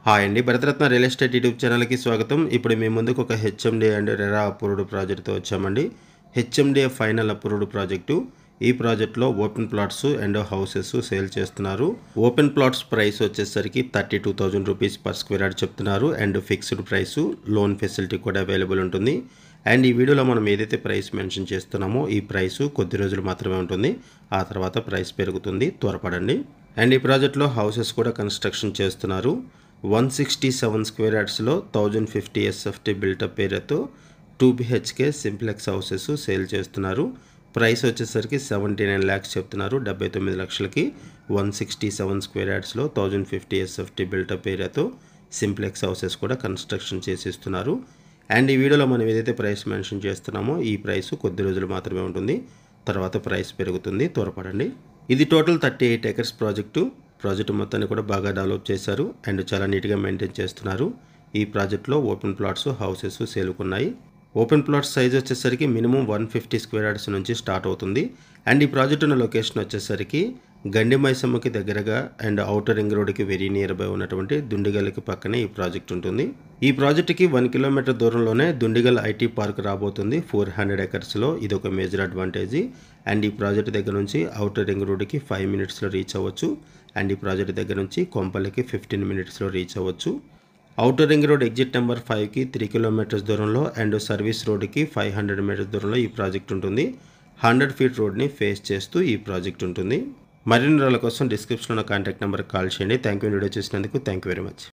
Hi అండి, Bharat Ratna real estate YouTube ఛానల్కి స్వాగతం. ఇప్పుడు మీ ముందుకు ఒక హెచ్ఎండిఏ అండ్ రెరా అప్రూవ్డ్ ప్రాజెక్ట్తో వచ్చామండి. HMDA final approved project. ఈ ప్రాజెక్ట్లో open plots and houses sale చేస్తున్నారు. ఓపెన్ ప్లాట్స్ ప్రైస్ వచ్చేసరికి 32,000 రూపీస్ పర్ స్క్వేర్ యార్డ్ చెప్తున్నారు. And fixed price, loan facility కూడా అవైలబుల్ ఉంటుంది. అండ్ ఈ వీడియోలో మనం ఏదైతే ప్రైస్ మెన్షన్ చేస్తున్నామో ఈ ప్రైస్ కొద్ది రోజులు మాత్రమే ఉంటుంది. ఆ తర్వాత ప్రైస్ పెరుగుతుంది, త్వరపడండి. అండ్ ఈ ప్రాజెక్ట్లో హౌసెస్ కూడా కన్స్ట్రక్షన్ చేస్తున్నారు. 167 స్క్వేర్ యార్డ్స్లో 1050 SFT బిల్టప్ ఏరియాతో 2 BHK సింప్లెక్స్ హౌసెస్ సేల్ చేస్తున్నారు. ప్రైస్ వచ్చేసరికి 79 lakhs చెప్తున్నారు. 79 లక్షలకి 167 స్క్వేర్ యార్డ్స్లో 1050 SFT బిల్టప్ ఏరియాతో సింప్లెక్స్ హౌసెస్ కూడా కన్స్ట్రక్షన్ చేసిస్తున్నారు. అండ్ ఈ వీడియోలో మనం ఏదైతే ప్రైస్ మెన్షన్ చేస్తున్నామో ఈ ప్రైస్ కొద్ది రోజులు మాత్రమే ఉంటుంది, తర్వాత ప్రైస్ పెరుగుతుంది, త్వరపడండి. ఇది టోటల్ 38 acres ప్రాజెక్టు మొత్తాన్ని కూడా బాగా డెవలప్ చేశారు అండ్ చాలా నీట్గా మెయింటైన్ చేస్తున్నారు. ఈ ప్రాజెక్ట్లో ఓపెన్ ప్లాట్స్, హౌసెస్ సేలుకున్నాయి. ఓపెన్ ప్లాట్స్ సైజ్ వచ్చేసరికి మినిమం 150 స్క్వేర్ యార్డ్స్ నుంచి స్టార్ట్ అవుతుంది. అండ్ ఈ ప్రాజెక్ట్ ఉన్న లొకేషన్ వచ్చేసరికి గండి మైసమ్మకి దగ్గరగా అండ్ ఔటర్ రింగ్ రోడ్కి వెరీ నియర్ బై ఉన్నటువంటి దుండిగల్కి పక్కనే ఈ ప్రాజెక్ట్ ఉంటుంది. ఈ ప్రాజెక్ట్కి 1 కిలోమీటర్ దూరంలోనే దుండిగల్ ఐటీ పార్క్ రాబోతుంది 400 acresలో. ఇది ఒక మేజర్ అడ్వాంటేజ్. అండ్ ఈ ప్రాజెక్ట్ దగ్గర నుంచి ఔటర్ రింగ్ రోడ్కి 5 minutesలో రీచ్ అవ్వచ్చు. అండ్ ఈ ప్రాజెక్ట్ దగ్గర నుంచి కొంపల్లికి 15 minutesలో రీచ్ అవ్వచ్చు. Outer ring road exit number 5కి 3 kilometers దూరంలో అండ్ సర్వీస్ రోడ్కి 500 meters దూరంలో ఈ ప్రాజెక్ట్ ఉంటుంది. 100 feet రోడ్ని ఫేస్ చేస్తూ ఈ ప్రాజెక్ట్ ఉంటుంది. మరిన్ని వివరాల కోసం డిస్క్రిప్షన్లో ఉన్న కాంటాక్ట్ నెంబర్కి కాల్ చేయండి. Thank you. వీడియో చూసినందుకు థ్యాంక్ యూ వెరీ మచ్.